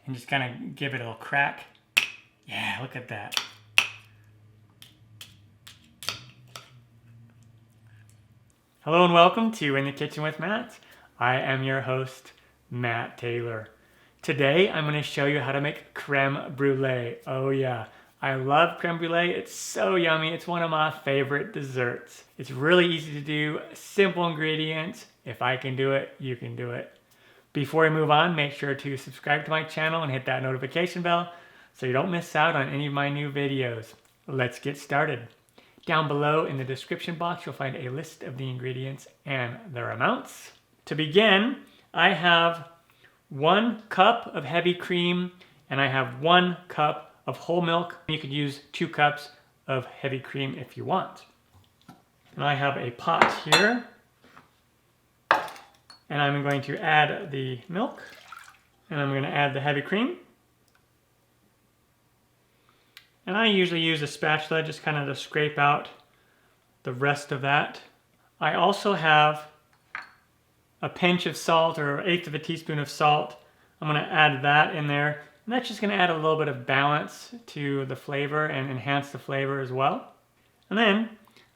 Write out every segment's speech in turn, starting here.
and just kind of give it a little crack. Yeah, look at that. Hello and welcome to In the Kitchen with Matt. I am your host, Matt Taylor. Today I'm going to show you how to make creme brulee. Oh yeah, I love creme brulee. It's so yummy. It's one of my favorite desserts. It's really easy to do, simple ingredients. If I can do it, you can do it. Before we move on, make sure to subscribe to my channel and hit that notification bell so you don't miss out on any of my new videos. Let's get started. Down below in the description box, you'll find a list of the ingredients and their amounts. To begin, I have 1 cup of heavy cream and I have 1 cup of whole milk. You could use 2 cups of heavy cream if you want. And I have a pot here and I'm going to add the milk and I'm going to add the heavy cream. And I usually use a spatula just kind of to scrape out the rest of that. I also have a pinch of salt or 1/8 of a teaspoon of salt. I'm going to add that in there. And that's just going to add a little bit of balance to the flavor and enhance the flavor as well. And then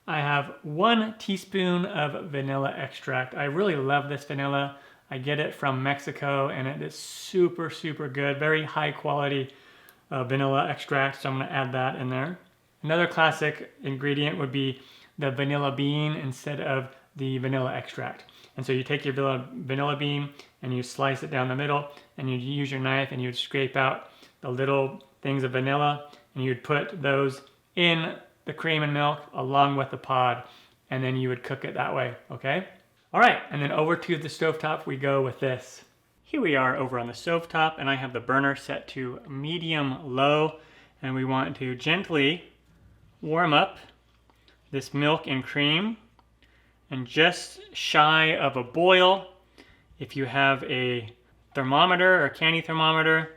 I have 1 teaspoon of vanilla extract. I really love this vanilla. I get it from Mexico and it is super, super good. Very high quality vanilla extract, so I'm going to add that in there. Another classic ingredient would be the vanilla bean instead of the vanilla extract. And so you take your vanilla bean and you slice it down the middle and you use your knife and you'd scrape out the little things of vanilla and you'd put those in the cream and milk along with the pod and then you would cook it that way, okay? All right, and then over to the stovetop we go with this. Here we are over on the stovetop and I have the burner set to medium low and we want to gently warm up this milk and cream and just shy of a boil. If you have a thermometer or candy thermometer,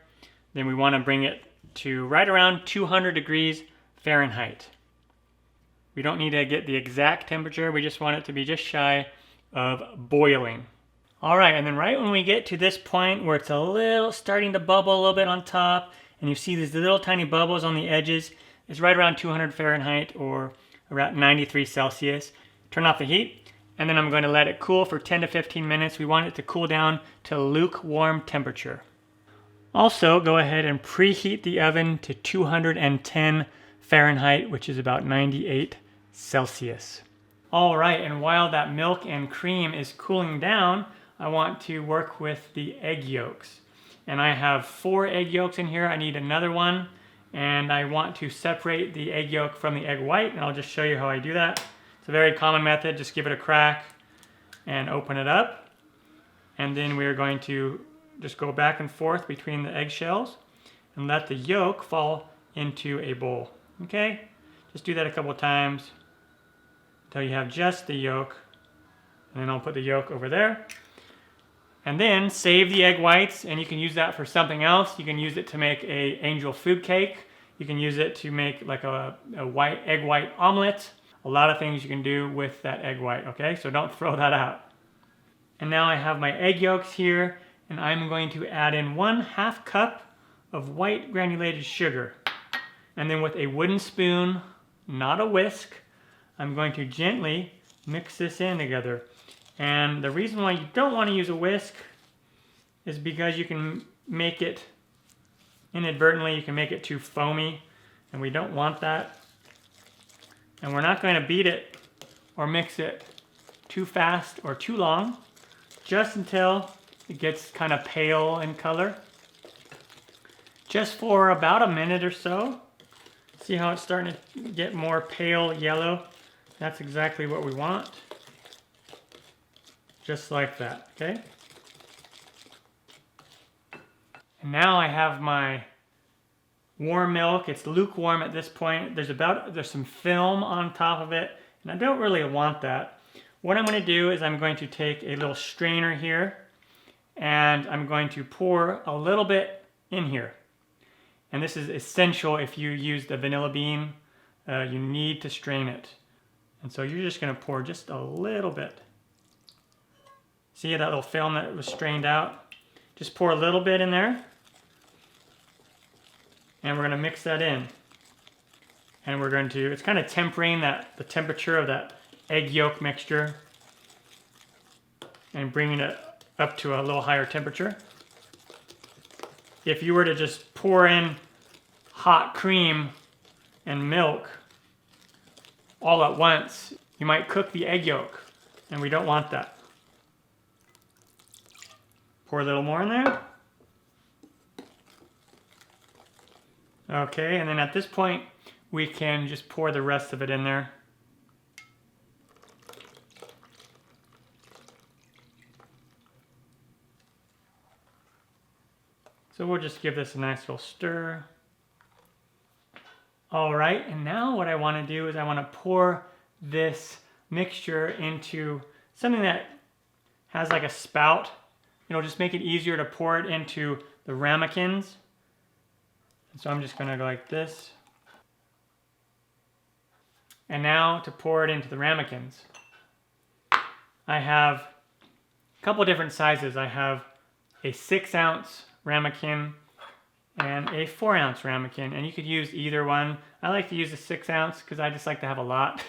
then we want to bring it to right around 200 degrees Fahrenheit. We don't need to get the exact temperature, we just want it to be just shy of boiling. All right, and then right when we get to this point where it's a little starting to bubble a little bit on top, and you see these little tiny bubbles on the edges, it's right around 200 Fahrenheit or around 93 Celsius. Turn off the heat, and then I'm going to let it cool for 10 to 15 minutes. We want it to cool down to lukewarm temperature. Also, go ahead and preheat the oven to 210 Fahrenheit, which is about 98 Celsius. All right, and while that milk and cream is cooling down, I want to work with the egg yolks. And I have 4 egg yolks in here. I need another one. And I want to separate the egg yolk from the egg white. And I'll just show you how I do that. It's a very common method. Just give it a crack and open it up. And then we're going to just go back and forth between the eggshells and let the yolk fall into a bowl. Okay? Just do that a couple of times until you have just the yolk. And then I'll put the yolk over there. And then save the egg whites, and you can use that for something else. You can use it to make a angel food cake. You can use it to make like a egg white omelet. A lot of things you can do with that egg white, okay? So don't throw that out. And now I have my egg yolks here, and I'm going to add in 1/2 cup of white granulated sugar. And then with a wooden spoon, not a whisk, I'm going to gently mix this in together. And the reason why you don't want to use a whisk is because you can make it, inadvertently, you can make it too foamy, and we don't want that. And we're not going to beat it or mix it too fast or too long, just until it gets kind of pale in color. Just for about a minute or so. See how it's starting to get more pale yellow? That's exactly what we want. Just like that, okay? And now I have my warm milk. It's lukewarm at this point. There's some film on top of it, and I don't really want that. What I'm going to do is I'm going to take a little strainer here, and I'm going to pour a little bit in here. And this is essential if you use the vanilla bean. You need to strain it. And so you're just going to pour just a little bit. See that little film that was strained out? Just pour a little bit in there. And we're going to mix that in. And we're going to, it's kind of tempering the temperature of that egg yolk mixture and bringing it up to a little higher temperature. If you were to just pour in hot cream and milk all at once, you might cook the egg yolk, and we don't want that. Pour a little more in there. Okay, and then at this point, we can just pour the rest of it in there. So we'll just give this a nice little stir. All right, and now what I want to do is I want to pour this mixture into something that has like a spout. It'll just make it easier to pour it into the ramekins. And so I'm just going to go like this. And now to pour it into the ramekins. I have a couple different sizes. I have a 6-ounce ramekin and a 4-ounce ramekin, and you could use either one. I like to use a 6-ounce because I just like to have a lot.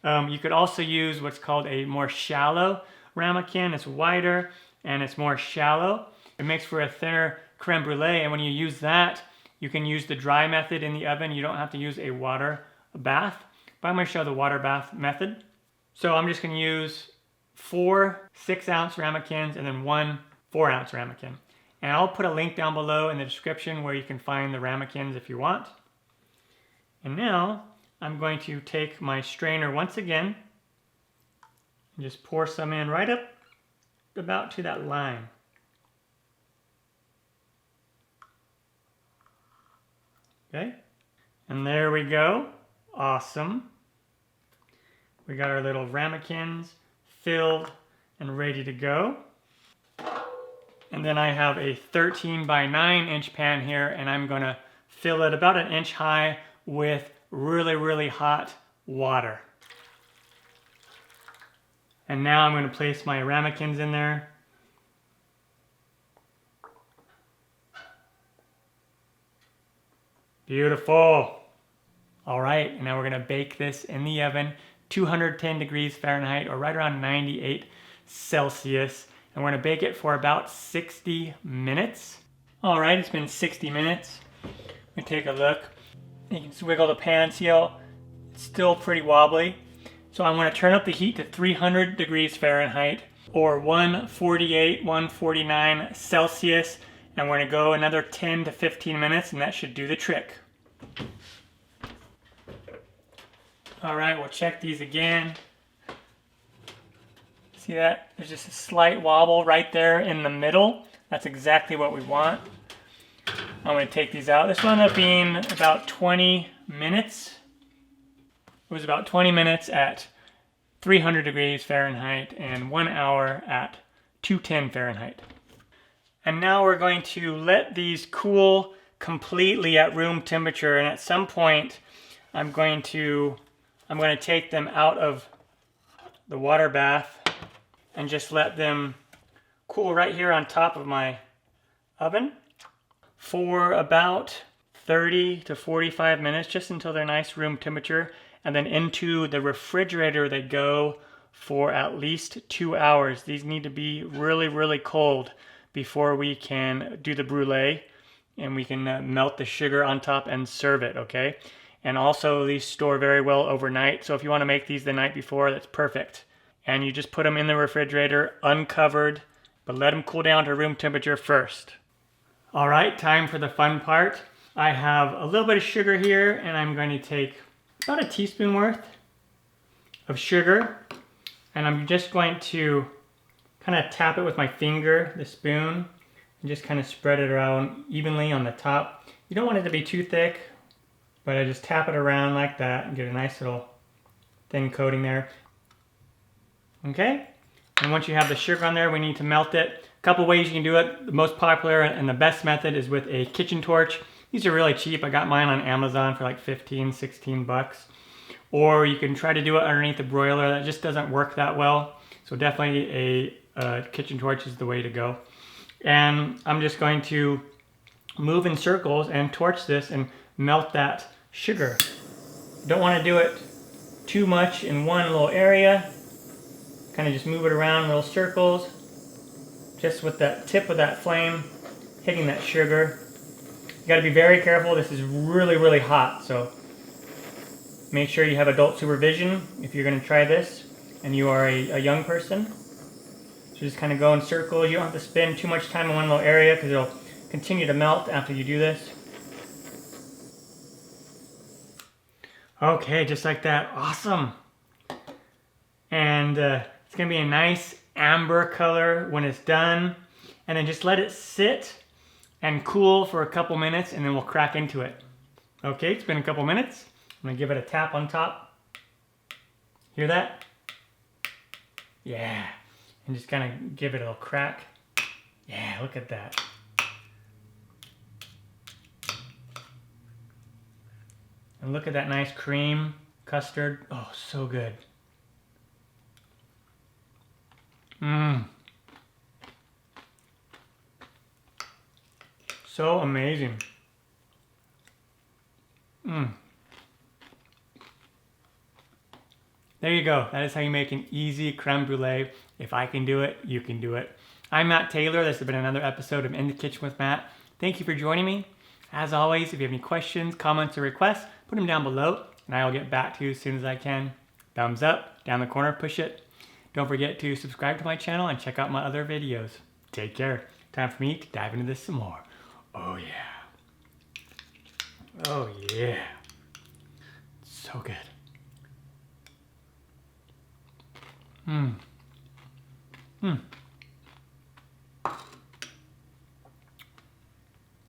You could also use what's called a more shallow ramekin. It's wider and it's more shallow. It makes for a thinner creme brulee, and when you use that, you can use the dry method in the oven. You don't have to use a water bath, but I'm going to show the water bath method. So I'm just going to use 4 6-ounce ramekins and then 1 4-ounce ramekin. And I'll put a link down below in the description where you can find the ramekins if you want. And now I'm going to take my strainer once again and just pour some in right up about to that line. Okay, and there we go. Awesome. We got our little ramekins filled and ready to go. And then I have a 13 by 9 inch pan here, and I'm going to fill it about 1 inch high with really, really hot water. And now I'm going to place my ramekins in there. Beautiful. All right, and now we're going to bake this in the oven, 210 degrees Fahrenheit, or right around 98 Celsius. And we're going to bake it for about 60 minutes. All right, it's been 60 minutes. Let me take a look. You can just wiggle the pan, see how it's still pretty wobbly. So I'm going to turn up the heat to 300 degrees Fahrenheit, or 148, 149 Celsius. And we're going to go another 10 to 15 minutes, and that should do the trick. All right, we'll check these again. See that? There's just a slight wobble right there in the middle. That's exactly what we want. I'm going to take these out. This wound up being about 20 minutes. It was about 20 minutes at 300 degrees Fahrenheit and 1 hour at 210 Fahrenheit. And now we're going to let these cool completely at room temperature, and at some point I'm going to take them out of the water bath and just let them cool right here on top of my oven for about 30 to 45 minutes, just until they're nice room temperature. And then into the refrigerator they go for at least 2 hours. These need to be really, really cold before we can do the brulee, and we can melt the sugar on top and serve it, okay? And also these store very well overnight, so if you want to make these the night before, that's perfect. And you just put them in the refrigerator uncovered, but let them cool down to room temperature first. All right, time for the fun part. I have a little bit of sugar here, and I'm going to take about a teaspoon worth of sugar, and I'm just going to kind of tap it with my finger, the spoon, and just kind of spread it around evenly on the top. You don't want it to be too thick, but I just tap it around like that and get a nice little thin coating there. Okay, and once you have the sugar on there, we need to melt it. A couple ways you can do it. The most popular and the best method is with a kitchen torch. These are really cheap. I got mine on Amazon for like 15, 16 bucks. Or you can try to do it underneath the broiler. That just doesn't work that well. So definitely a kitchen torch is the way to go. And I'm just going to move in circles and torch this and melt that sugar. Don't want to do it too much in one little area. Kind of just move it around in little circles, just with that tip of that flame hitting that sugar. You got to be very careful. This is really, really hot, so make sure you have adult supervision if you're going to try this and you are a young person. So just kind of go in circles. You don't have to spend too much time in one little area because it'll continue to melt after you do this. Okay, just like that. Awesome. And it's going to be a nice amber color when it's done. And then just let it sit and cool for a couple minutes and then we'll crack into it. Okay, it's been a couple minutes. I'm going to give it a tap on top. Hear that? Yeah. And just kind of give it a little crack. Yeah, look at that. And look at that nice cream, custard. Oh, so good. Mmm. So amazing. Mmm. There you go. That is how you make an easy creme brulee. If I can do it, you can do it. I'm Matt Taylor. This has been another episode of In the Kitchen with Matt. Thank you for joining me. As always, if you have any questions, comments, or requests, put them down below and I will get back to you as soon as I can. Thumbs up, down the corner, push it. Don't forget to subscribe to my channel and check out my other videos. Take care. Time for me to dive into this some more. Oh yeah. Oh yeah. So good. Mmm. Mmm.